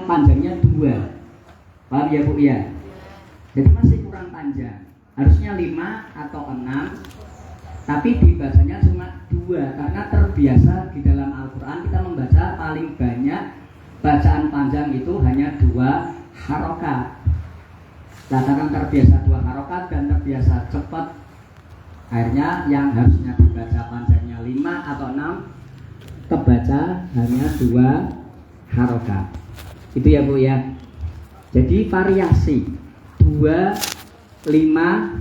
panjangnya 2. Paham ya Bu ya? Jadi masih kurang panjang. Harusnya 5 atau 6. Tapi dibacanya cuma 2 karena terbiasa di dalam Al-Qur'an kita membaca paling banyak bacaan panjang itu hanya 2 harokat. Nah, karena terbiasa 2 harokat dan terbiasa cepat, akhirnya yang harusnya dibaca panjangnya 5 atau 6 kebaca hanya 2 harokat. Itu ya Bu ya. Jadi variasi 2, 5,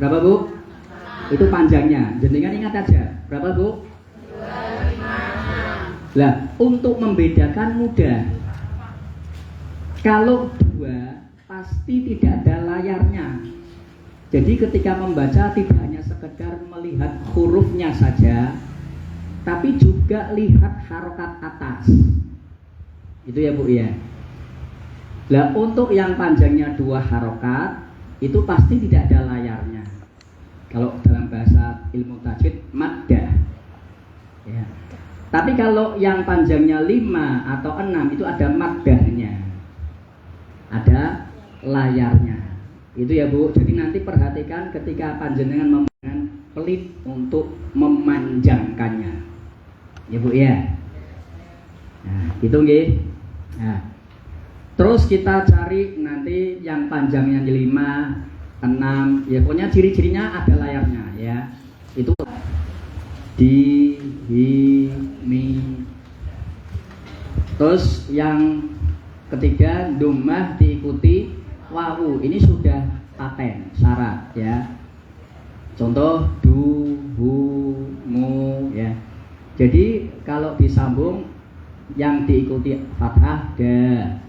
berapa Bu? Itu panjangnya. Jenengan ingat aja. Berapa Bu? 2, 5, 6. Lah, untuk membedakan mudah. Kalau 2 pasti tidak ada layarnya. Jadi ketika membaca tidak hanya sekedar melihat hurufnya saja, tapi juga lihat harokat atas. Itu ya Bu ya. Lah untuk yang panjangnya 2 harokat itu pasti tidak ada layarnya. Kalau dalam bahasa ilmu tajwid maddah. Ya. Tapi kalau yang panjangnya 5 atau 6 itu ada maddahnya. Ada layarnya. Itu ya Bu. Jadi nanti perhatikan ketika panjenengan memegang pelit untuk memanjangkannya. Ya Bu ya. Nah, gitu nggih. Nah, terus kita cari nanti yang panjangnya 5, 6, ya pokoknya ciri-cirinya ada layarnya ya. Itu di, hi, mi. Terus yang ketiga dhammah diikuti wawu. Ini sudah paten syarat ya. Contoh du, hu, mu ya. Jadi kalau disambung yang diikuti fathah da,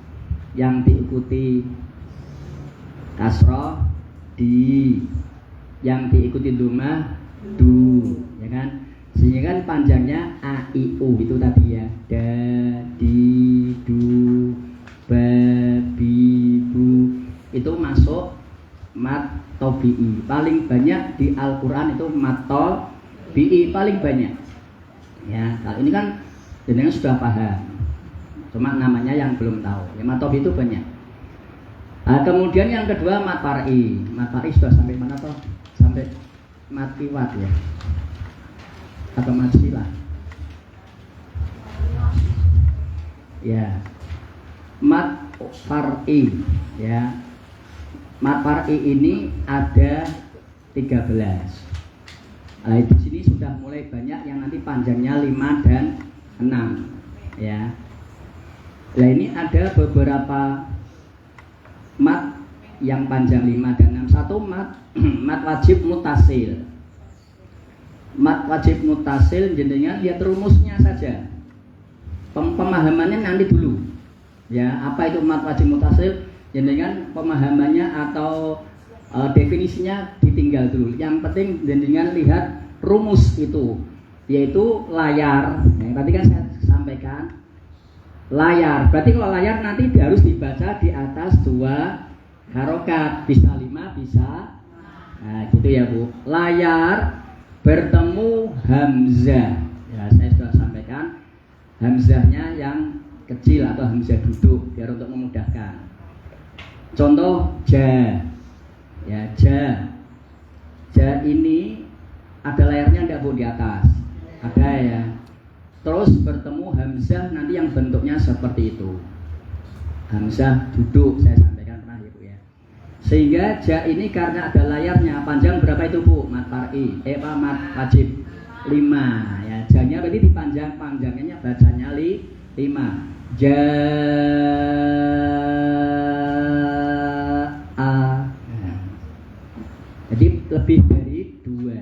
yang diikuti kasroh di, yang diikuti dhammah du, ya kan? Sehingga kan panjangnya a i u itu tadi ya. Da, di, du, ba, bi, bu. Itu masuk mat tobi'i. Paling banyak di Al-Qur'an itu mat tobi'i paling banyak. Ya, kalau ini kan jenengan sudah paham. Cuma namanya yang belum tahu. Ya, matob itu banyak. Nah, kemudian yang kedua mat far'i. Mat far'i sudah sampai mana toh? Sampai mat iwat ya. Atau mat silah. Ya. Mat far'i ya. Mat far'i ini ada 13. Nah, di sini sudah mulai banyak yang nanti panjangnya 5 dan 6 ya. Nah, ini ada beberapa mat yang panjang 5 dan 6. Satu mat mat wajib mutasil. Mat wajib mutasil jenengan lihat rumusnya saja. Pemahamannya nanti dulu. Ya, apa itu mat wajib mutasil? Jenengan pemahamannya atau definisinya ditinggal dulu. Yang penting jenengan lihat rumus itu, yaitu layar. Yang tadi kan saya sampaikan layar. Berarti kalau layar nanti harus dibaca di atas 2 harokat, bisa 5, bisa. Nah, gitu ya Bu. Layar bertemu hamzah. Ya, saya sudah sampaikan hamzahnya yang kecil atau hamzah duduk biar untuk memudahkan. Contoh ja. Ya, ja. Ja ini ada layarnya enggak Bu di atas? Ada ya. Terus bertemu hamzah nanti yang bentuknya seperti itu. Hamzah duduk saya sampaikan pernah ya Bu ya. Sehingga ja ini karena ada layarnya, panjang berapa itu Bu? Mat far'i. Mat wajib 5 ya. Ja-nya berarti dipanjang, panjangnya bacanya 5. Ja a. Jadi lebih dari 2.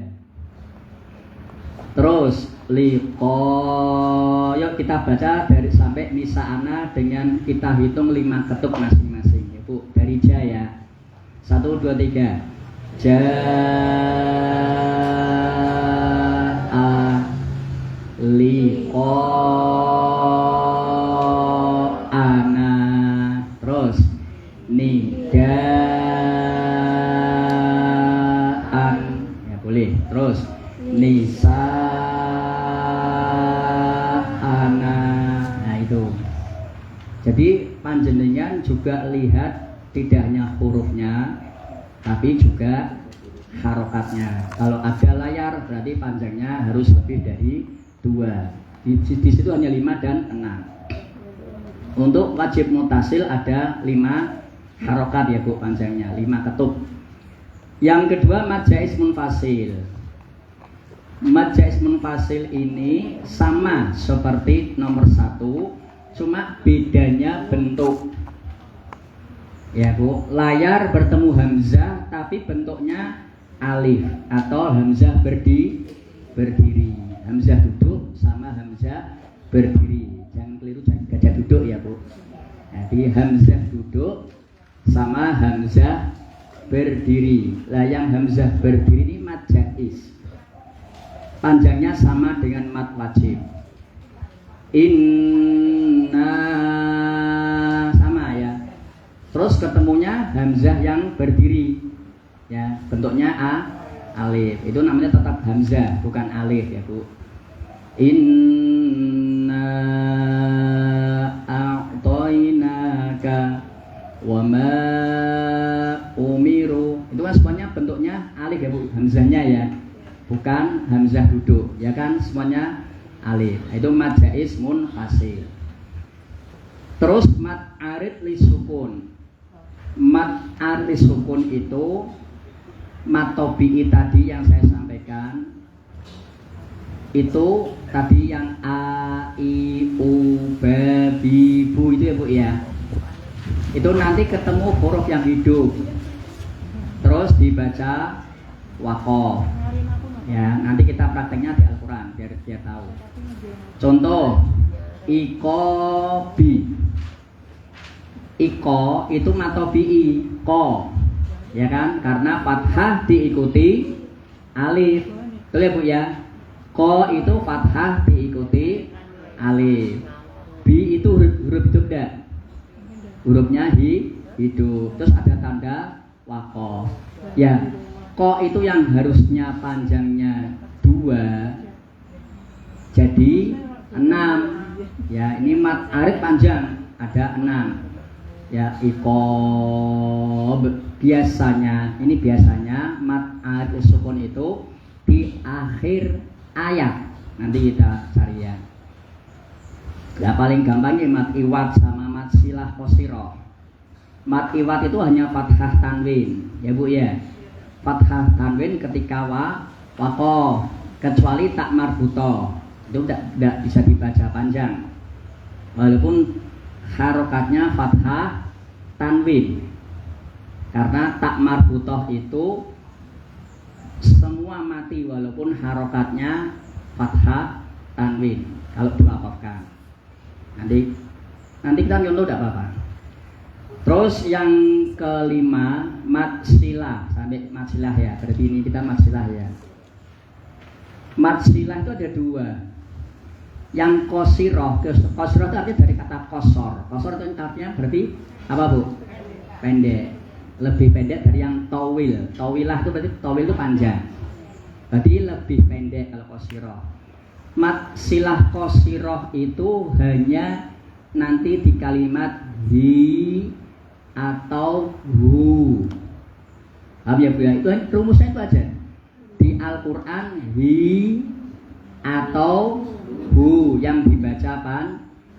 Terus liqo. Yuk kita baca dari sampai misa'ana dengan kita hitung 5 ketuk masing-masing ya Bu. Dari ja ya. 1, 2, 3. Ja a liqo ana. Terus nidaan ya boleh. Terus nisa'ana. Nah itu. Jadi panjenengan juga lihat tidak hanya hurufnya, tapi juga harokatnya. Kalau ada layar berarti panjangnya harus lebih dari 2. Di situ hanya 5 dan 6. Untuk wajib mutasil ada 5 harokat ya Bu, panjangnya 5 ketuk. Yang kedua mad jaiz munfasil. Mad jaiz munfasil ini sama seperti nomor 1, cuma bedanya bentuk. Ya Bu, layar bertemu hamzah tapi bentuknya alif atau hamzah berdiri. Hamzah duduk sama hamzah berdiri. Jangan keliru gajah duduk ya Bu. Jadi hamzah duduk sama hamzah berdiri. Lah yang hamzah berdiri ini mad jaiz. Panjangnya sama dengan mad wajib. Inna sama ya. Terus ketemunya hamzah yang berdiri. Ya, bentuknya alif. Itu namanya tetap hamzah, bukan alif ya, Bu. Inna a'tainaka wa ma umiru. Itu kan semuanya bentuknya alif ya, Bu. Hamzahnya ya. Bukan hamzah duduk, ya kan semuanya alif. Itu mad jaiz munfasil. Terus mad arid li sukun. Mad arid li sukun itu mad tabi'i tadi yang saya sampaikan. Itu tadi yang a, i, u, ba, bi, bu itu ya Bu ya. Itu nanti ketemu huruf yang hidup. Terus dibaca waqaf. Ya, nanti kita prakteknya di Al-Qur'an biar tahu. Contoh iko bi. Iko itu mad tabi'i, ko. Ya kan? Karena fathah diikuti alif. Betul ya Bu ya? Ko itu fathah diikuti alif. Bi itu huruf hidup enggak? Hurufnya hidup. Terus ada tanda waqaf. Ya, ko itu yang harusnya panjangnya 2 jadi 6. Ya, ini mad arid panjang ada 6. Ya, iko biasanya mad arid sukun itu di akhir ayat. Nanti kita cari ya. Ya paling gampangnya mad iwat sama mad silah qasirah. Mad iwat itu hanya fathah tanwin, ya Bu ya. Fathah tanwin ketika waqaf, kecuali tak marbutoh. Itu tidak bisa dibaca panjang. Walaupun harokatnya fathah tanwin. Karena tak marbutoh itu semua mati walaupun harokatnya fathah tanwin kalau diwakafkan. Nanti kita nyontoh tidak apa-apa. Terus yang kelima mad silah, sampai mad silah ya. Berarti ini kita mad silah ya. Mad silah itu ada 2. Yang qasirah itu artinya dari kata qasar. Qasar itu artinya berarti apa Bu? Pendek. Lebih pendek dari yang tawil. Tawilah itu berarti tawil itu panjang. Berarti lebih pendek kalau qasirah. Mad silah qasirah itu hanya nanti di kalimat hi atau hu. Paham ya Bu ya? Itu rumusnya itu aja. Di Al-Qur'an hi atau hu yang dibaca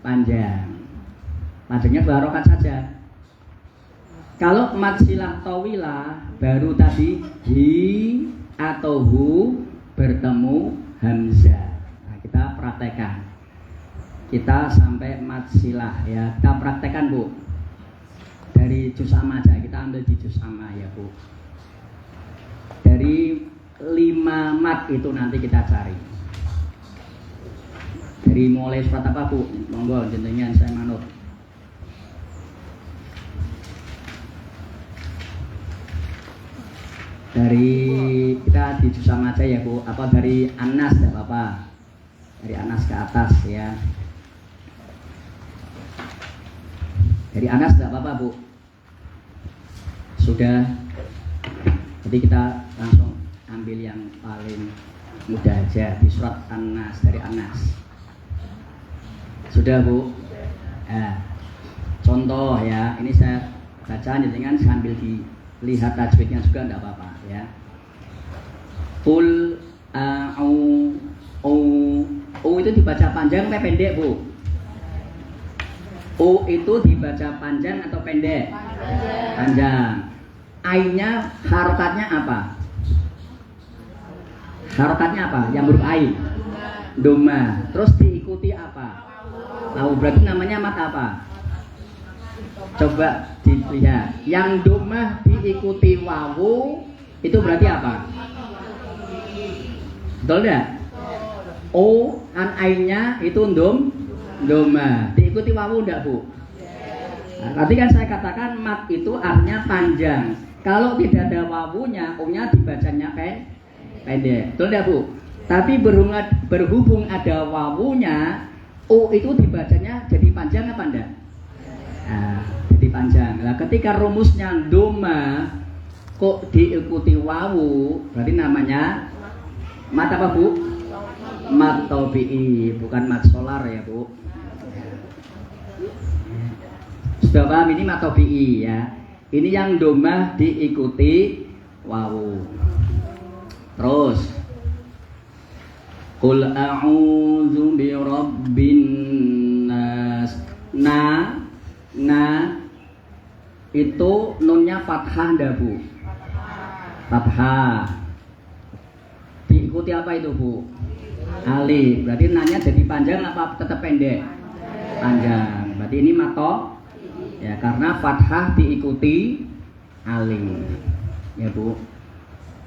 panjang. Panjangnya 2 harokat saja. Kalau mad silah tawilah baru tadi hi atau hu bertemu hamzah. Nah, kita praktekkan. Kita sampai mad silah ya. Kita praktekkan Bu. Dari juz amma aja, kita ambil di juz amma ya Bu. Dari 5 mad itu nanti kita cari. Dari mulai surat apa Bu? Monggo jenengan saya manut. Dari kita di juz amma aja ya Bu. Apa dari Anas enggak apa-apa. Dari Anas ke atas ya. Dari Anas enggak apa-apa Bu. Sudah. Jadi kita langsung ambil yang paling mudah aja di surat An-Nas dari Anas. Sudah Bu. Contoh ya, ini saya baca dengan sambil dilihat tajwidnya juga tidak apa-apa ya. Qul u itu dibaca panjang atau pendek, Bu? U itu dibaca panjang atau pendek? Panjang. Ainnya harokatnya apa? Harokatnya apa? Yang huruf ain. Doma. Terus diikuti apa? Tahu, berarti namanya mat apa? Coba dilihat. Yang doma diikuti wawu itu berarti apa? Betul enggak? O kan ainnya itu doma. Diikuti wawu enggak, Bu? Nah, tadi kan saya katakan mat itu artinya panjang. Kalau tidak ada wawunya, o-nya dibacanya pendek. Betul enggak, Bu? Tapi berhubung ada wawunya, o itu dibacanya jadi panjang apa enggak? Nah, jadi panjang. Nah, ketika rumusnya doma kok diikuti wawu, berarti namanya mat apa, Bu? Mat tabi'i, bukan mat solar ya, Bu. Sudah paham ini mat tabi'i ya. Ini yang doma diikuti wawu. Terus Qul a'udzu birabbin nas. Na itu nunnya fathah ndak, Bu? Fathah. Diikuti apa itu, Bu? Alif. Berarti nanya jadi panjang apa tetap pendek? Panjang. Berarti ini mato ya, karena fathah diikuti alif. Ya, Bu.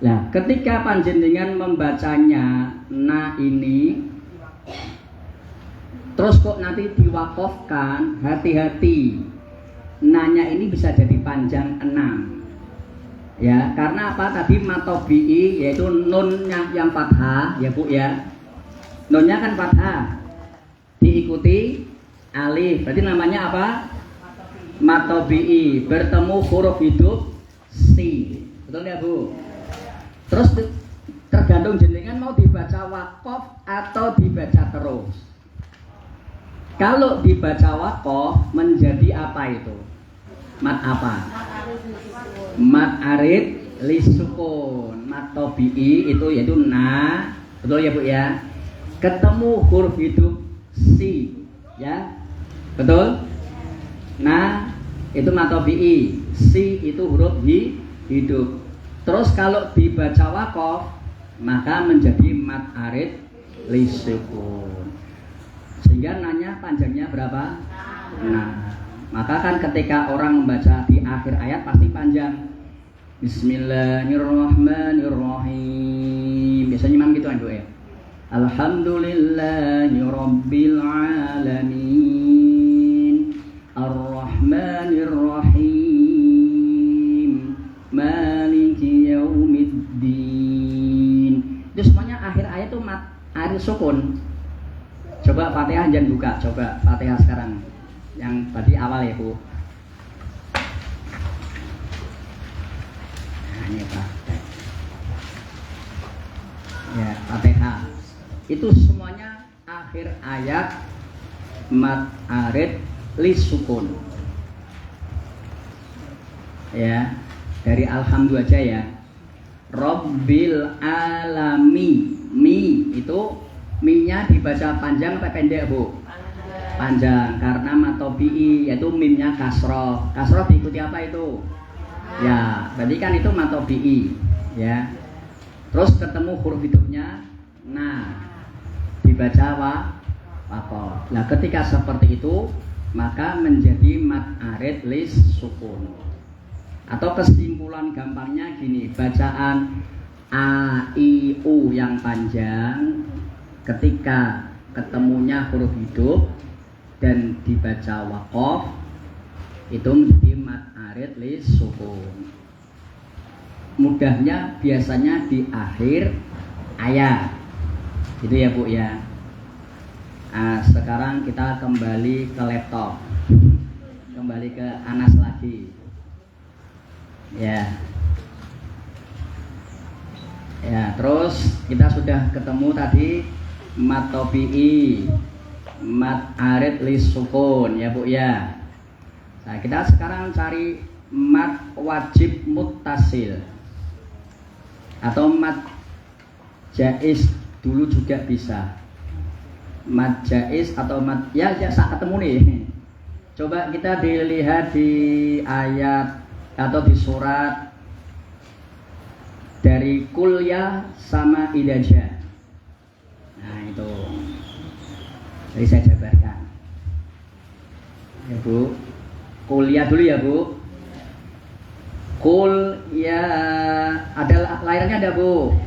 Nah, ketika panjenengan membacanya na ini terus kok nanti diwakofkan, hati-hati. Nanya ini bisa jadi panjang 6. Ya, karena apa? Tadi matobi'i yaitu nunnya yang fathah, ya, Bu ya. Nunnya kan fathah. Diikuti alif. Berarti namanya apa? Matobi'i, bertemu huruf hidup si. Betul ya, Bu? Terus tergantung jenengan mau dibaca wakof atau dibaca terus. Kalau dibaca wakof menjadi apa itu? Mat apa? Mat arid lisukun. Mat tobi'i itu yaitu na. Betul ya, Bu ya? Ketemu huruf hidup si, ya. Betul? Nah, itu mat tobi'i. Si itu huruf hidup. Terus kalau dibaca wakof maka menjadi mat arid lisukun. Sehingga nanya panjangnya berapa? Nah, maka kan ketika orang membaca di akhir ayat pasti panjang. Bismillahirrahmanirrahim. Biasanya imam gitu kan, Bu ya. Alhamdulillahirabbil alamin. Arrahmanirrahim. Maliki yaumiddin. Itu semuanya akhir ayat itu mat arid sukun. Coba Fatihah jangan buka, coba Fatihah sekarang. Yang tadi awal ya, Bu. Nah, ini Pak. Ya, Fatihah. Itu semuanya akhir ayat mat arid lisukun. Ya, dari alhamdulillah aja ya. Rabbil alami. Mi itu mimnya dibaca panjang atau pendek, Bu? Panjang, karena matobi'i yaitu mimnya kasroh. Kasroh diikuti apa itu? Ya, berarti kan itu matobi'i, ya. Terus ketemu huruf hidupnya, nah dibaca wakof. Nah, ketika seperti itu maka menjadi mat arid lis sukun. Atau kesimpulan gampangnya gini, bacaan a i u yang panjang ketika ketemunya huruf hidup dan dibaca wakof itu menjadi mat arid lis sukun. Mudahnya biasanya di akhir ayat itu ya, Bu ya. Nah, sekarang kita kembali ke laptop, kembali ke Anas lagi ya. Ya, terus kita sudah ketemu tadi mat tobi'i, mat arid lis sukun ya, Bu ya. Nah, kita sekarang cari mad wajib muttasil atau mad jaiz dulu juga bisa. Mad jaiz atau mad ya saat ketemu nih. Coba kita dilihat di ayat atau di surat dari kuliah sama idaja. Nah itu, jadi saya jabarkan. Ya Bu, kuliah dulu ya Bu. Kul ya, ada layarnya ada Bu.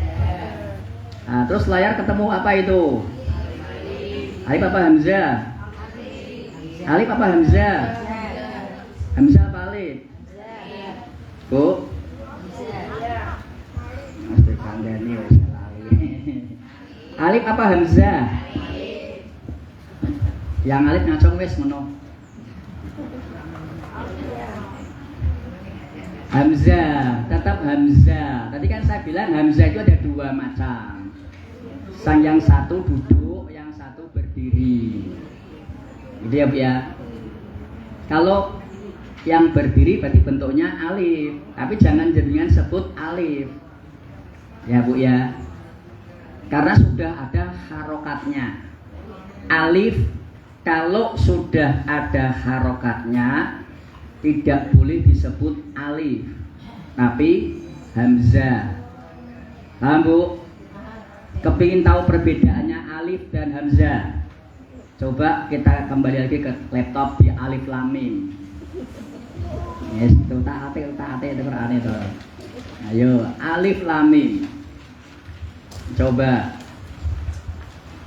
Nah, terus layar ketemu apa itu? Alif apa hamzah? Alif apa hamzah? Hamzah apa alif? Bu? Mesti kandani wis lali. Alif apa hamzah? Yang alif ngacung wis ngono. Hamzah, tetap hamzah. Tadi kan saya bilang hamzah itu ada dua macam. Yang satu duduk, yang satu berdiri. Gitu ya Bu ya. Kalau yang berdiri berarti bentuknya alif, tapi jangan jenengan sebut alif. Ya Bu ya. Karena sudah ada harokatnya. Alif kalau sudah ada harokatnya tidak boleh disebut alif, tapi hamzah. Paham Bu? Kepingin tahu perbedaannya alif dan hamzah? Coba kita kembali lagi ke laptop di alif lam mim. Yes, itu tak ate itu Quran itu. Ayo, alif lam mim. Coba.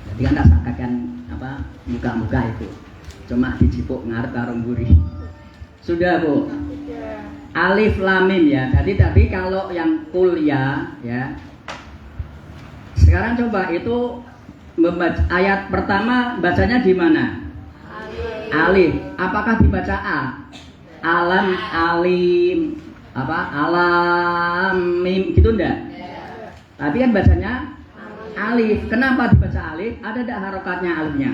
Jadi kan tak sakakan apa muka-muka itu. Cuma dicipuk ngarep karo mburi. Sudah Bu. Alif lam mim ya. Jadi tadi kalau yang kuliah ya. Sekarang coba itu membaca ayat pertama bacanya di mana? Alif. Apakah dibaca A? Alam alim apa? Alam mim gitu enggak? Tapi kan bacanya alif. Kenapa dibaca alif? Ada enggak harokatnya alifnya?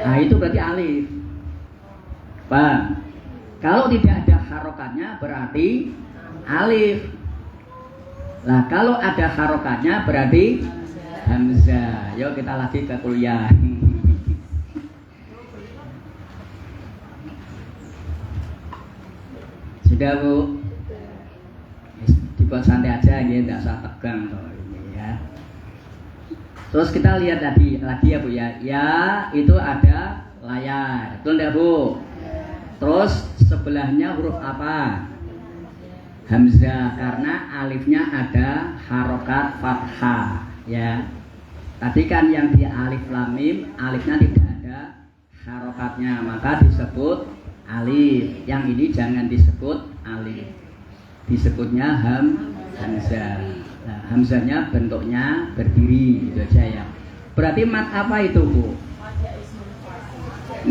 Nah, itu berarti alif. Paham? Kalau tidak ada harokatnya berarti alif. Nah kalau ada harokatnya berarti hamzah. Yuk kita lagi ke kuliah. Sudah Bu? Dibuat santai aja ya, tidak usah tegang toh ini ya. Terus kita lihat lagi ya Bu ya. Ya itu ada layar. Betul enggak Bu? Terus sebelahnya huruf apa? Hamzah, karena alifnya ada harokat fathah ya. Tadi kan yang di alif lam mim alifnya tidak ada harokatnya, maka disebut alif. Yang ini jangan disebut alif, disebutnya hamzah. Nah, hamzahnya bentuknya berdiri gitu aja ya. Berarti mad apa itu Bu?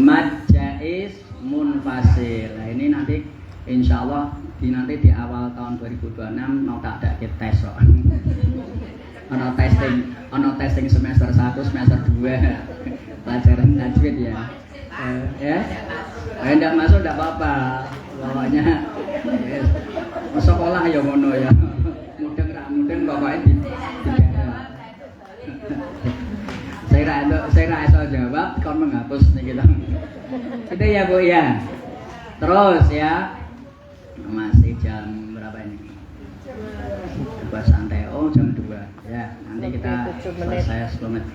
Mad jaiz munfasil. Nah ini nanti insya Allah nanti di awal tahun 2026 mau tak ada tes kok. Ono testing semester 1, semester 2 pelajaran tajwid ya. Ya. Enggak masuk enggak apa-apa. Pokoknya yes. Sekolah ya ngono ya. Mudeng pokoknya di saya iso jawab kon menghapus nih gitu. Itu ya Bu ya. Terus ya. Masih jam berapa ini? Coba santai. Oh jam 2 ya. Nanti kita selesai 10 menit.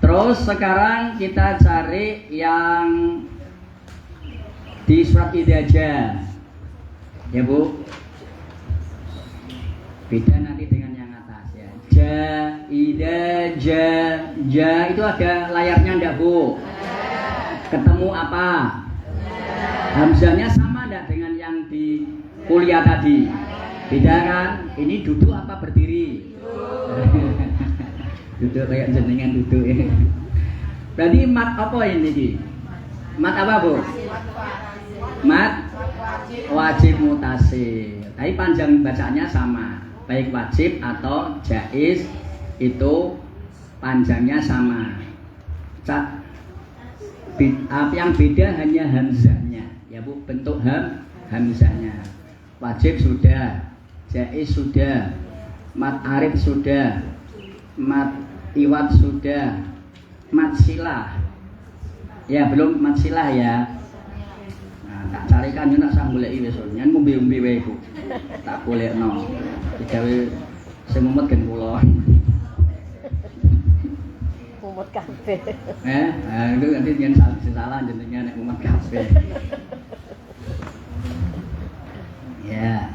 Terus sekarang kita cari yang di surat idaja. Ya Bu. Beda nanti dengan yang atas ya. Ja, idaja, ja itu ada layarnya enggak Bu? Ketemu apa? Hamzahnya sama enggak dengan yang di kuliah tadi? Beda kan? Ini duduk apa berdiri? Duduk kayak jenengan duduk ya. Berarti mat apa ini Ki? Mat apa Bu? Mat wajib mutasil. Tapi panjang bacanya sama. Baik wajib atau jaiz itu panjangnya sama. Yang beda hanya hamzahnya, ya Bu. bentuk hamzahnya. Wajib sudah, jaiz sudah, mat arid sudah, mat iwat sudah, mat silah. Ya belum mat silah ya. Nah, tak carikan yo nak sang goleki wis nyen ngombe-ngombe wae iku. Tak golekno. Digawe sing mumet gen kula. Mumet kabeh. Nah itu nanti nyen salah jenenge nek mumet kabeh. Ya.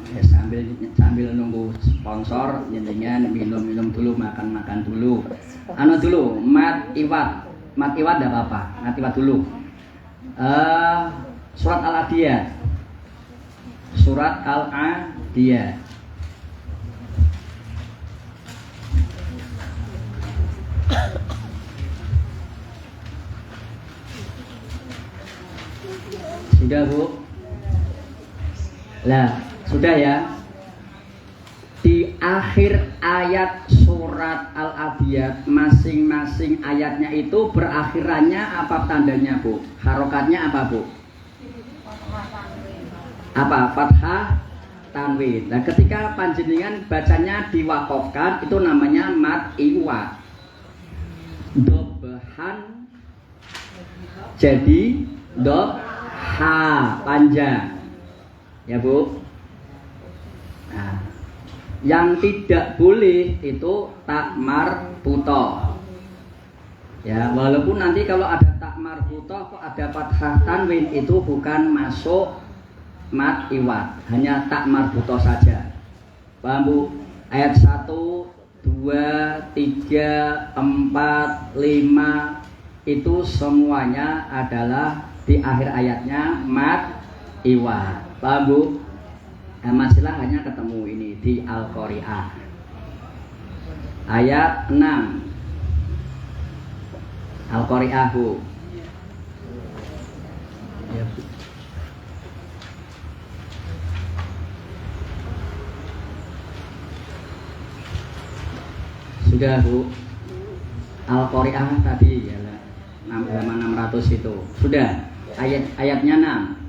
Ya, sambil nunggu sponsor, jenengan minum dulu, makan dulu. Anu dulu, mat iwat enggak apa-apa, mat iwat dulu. Surat Al-Adiyah. Surat Al-Adiyah. Sudah Bu? Lah, sudah ya. Di akhir ayat surat Al-Adiyat masing-masing ayatnya itu berakhirannya apa tandanya Bu? Harokatnya apa Bu? Apa? Fathah tanwin. Nah ketika panjenengan bacanya diwakofkan itu namanya mat iwat. Dobhan jadi ha panjang ya Bu. Nah, yang tidak boleh itu tak marbutoh ya, walaupun nanti kalau ada tak marbutoh kok ada fathah tanwin itu bukan masuk mat iwat, hanya tak marbutoh saja. Paham Bu? Ayat 1, 2, 3, 4, 5 itu semuanya adalah di akhir ayatnya mat iwat. Paham Bu? Nah, masilah hanya ketemu ini di Al-Qari'ah. Ayat 6. Al-Qari'ah Bu. Ya, Bu. Sudah Bu. Al-Qari'ah tadi ya, halaman 600 itu. Sudah. Ayatnya 6.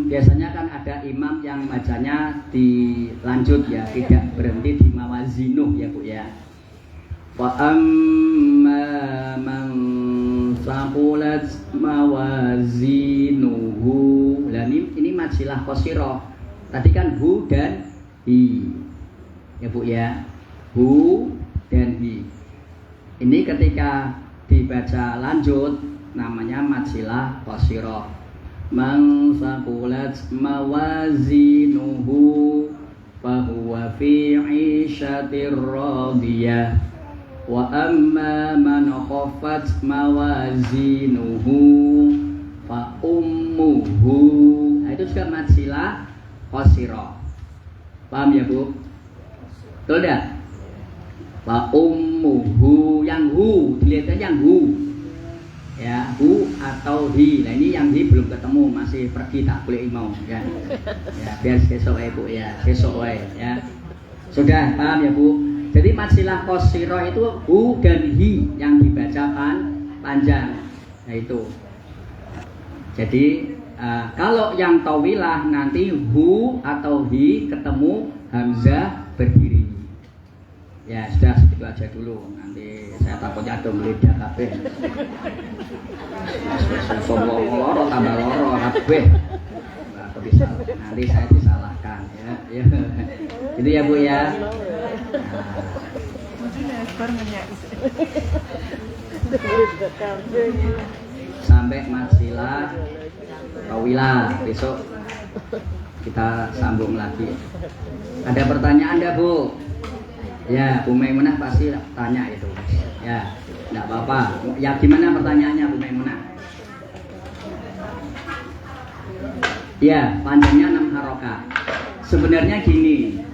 Biasanya kan ada imam yang bacanya dilanjut ya, tidak berhenti di mawazinuh ya Bu ya. Wa amma man saqulat mawazinuhu. Lah ini majilah qasirah. Tadi kan hu dan hi. Ya Bu ya. Hu dan hi. Ini ketika dibaca lanjut namanya majilah qasirah. Man saqulat mawazinuhu fahuwa fi 'ishatir radiyah wa amma man khaffat mawazinuhu fa ummuhu. Nah, itu juga madzilah qasirah. Paham ya Bu? Betul enggak? Fa ummuhu, yang hu dilihatnya yang hu ya, hu atau hi. Nah ini yang hi belum ketemu, masih pergi tak boleh mau ya. Ya biar besok ya Bu ya, besok ya. Sudah paham ya Bu? Jadi madzilah qasirah itu hu dan hi yang dibacakan panjang. Nah itu. Jadi kalau yang tawilah nanti hu atau hi ketemu hamzah berdiri. Ya sudah segitu aja dulu. Nanti saya takutnya ada meledak kabeh. Sombong loro tambah loro kabeh. Nanti saya disalahkan ya. Itu ya Bu ya. Sampai madzilah tawilah besok kita sambung lagi. Ada pertanyaan enggak Bu? Ya, Bu Maimunah pasti tanya itu. Ya, enggak apa-apa. Ya gimana pertanyaannya Bu Maimunah? Ya, panjangnya 6 harokat. Sebenarnya gini.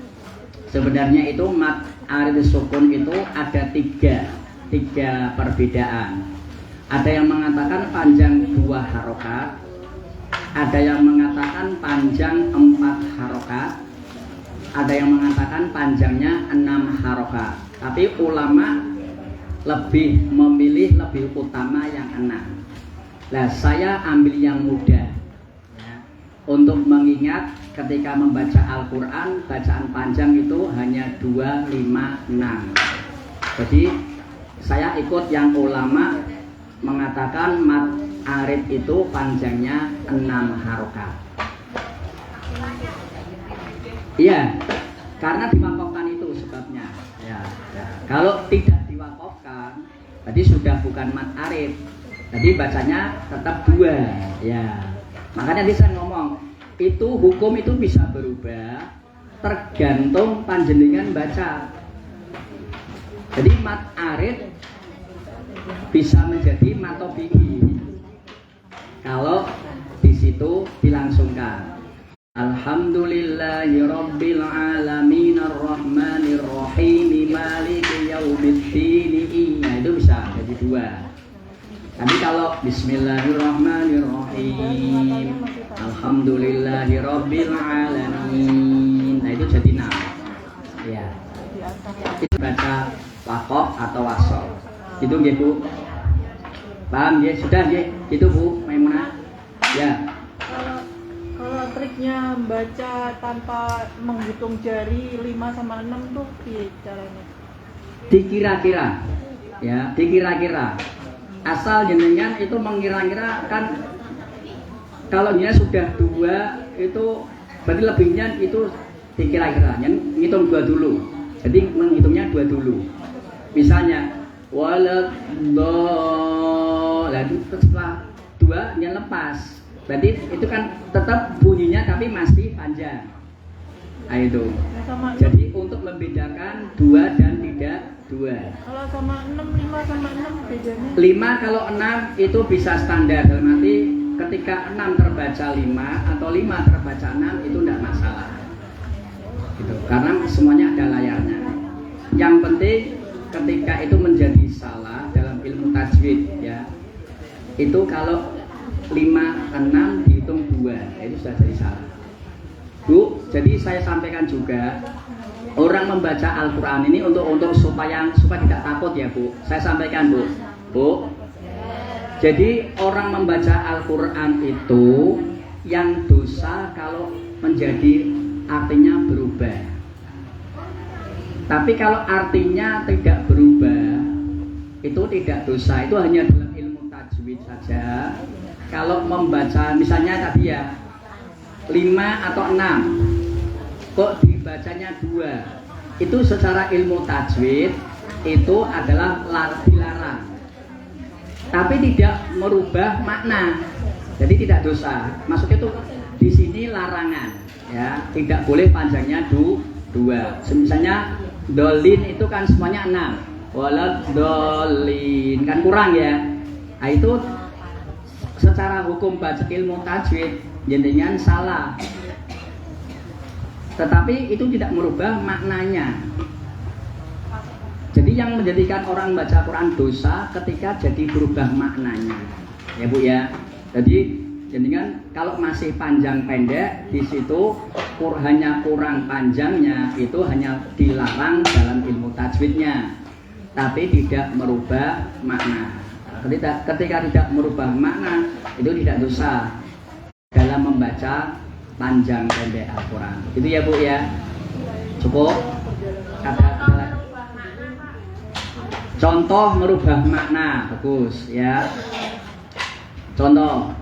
Sebenarnya itu mat arid sukun itu ada tiga perbedaan. Ada yang mengatakan panjang 2 harokat, ada yang mengatakan panjang 4 harokat, ada yang mengatakan panjangnya 6 harokat. Tapi ulama lebih memilih lebih utama yang 6. Nah, saya ambil yang mudah ya, untuk mengingat ketika membaca Al-Quran, bacaan panjang itu hanya 2, 5, 6. Jadi saya ikut yang ulama mengatakan mat arid itu panjangnya 6 harokat. Iya, karena diwakafkan itu sebabnya. Ya. Kalau tidak diwakafkan, tadi sudah bukan mat arid. Jadi bacanya tetap 2. Ya. Makanya tadi saya ngomong, itu hukum itu bisa berubah tergantung panjenengan baca. Jadi mat arid bisa menjadi matobi'i kalau di situ dilangsungkan. Alhamdulillahirabbil alamin arrahmanir rahim maliki yaumiddin. Nah, itu bisa jadi 2. Tapi kalau bismillahirrahmanirrahim alhamdulillahirabbil alamin, nah itu jadi 6. Ya. Itu baca wakof atau wasol. Itu nggih Bu. Paham nggih? Sudah nggih? Itu Bu Maimunah. Ya. Kalau triknya baca tanpa menghitung jari 5 sama 6 tuh piye caranya? Dikira-kira. Ya, dikira-kira. Asal jenengan itu mengira-kira kan, kalau dia sudah 2 itu berarti lebihnya itu dikira-kira. Ngitung 2 dulu. Jadi menghitungnya 2 dulu. Misalnya lalu setelah 2 dia lepas. Berarti itu kan tetap bunyinya tapi masih panjang. Nah itu. Jadi untuk membedakan 2 dan tidak 2. Kalau sama 6, 5 sama 6 bedanya? 5 kalau 6 itu bisa standar. Dalam arti ketika 6 terbaca 5 atau 5 terbaca 6 itu tidak masalah. Gitu. Karena semuanya ada layarnya. Yang penting ketika itu menjadi salah dalam ilmu tajwid ya. Itu kalau 5, 6 dihitung 2, itu sudah jadi salah. Bu, jadi saya sampaikan juga, orang membaca Al-Quran ini untuk supaya tidak takut ya Bu. Saya sampaikan Bu. Bu, jadi orang membaca Al-Quran itu yang dosa kalau menjadi artinya berubah. Tapi kalau artinya tidak berubah, itu tidak dosa. Itu hanya dalam ilmu tajwid saja. Kalau membaca misalnya tadi ya 5 atau 6 kok dibacanya 2, itu secara ilmu tajwid itu adalah dilarang, tapi tidak merubah makna, jadi tidak dosa. Maksudnya itu di sini larangan ya, tidak boleh panjangnya 2. Misalnya dolin itu kan semuanya 6, walad dolin kan kurang ya. Nah itu secara hukum baca ilmu tajwid jenengan salah, tetapi itu tidak merubah maknanya. Jadi yang menjadikan orang baca Quran dosa ketika jadi berubah maknanya ya Bu ya. Jadi jenengan kalau masih panjang pendek di situ hanya kurang panjangnya, itu hanya dilarang dalam ilmu tajwidnya, tapi tidak merubah makna. Ketika tidak merubah makna, itu tidak dosa dalam membaca panjang pendek Al-Quran. Itu ya Bu ya. Cukup. Contoh merubah makna, bagus ya. Contoh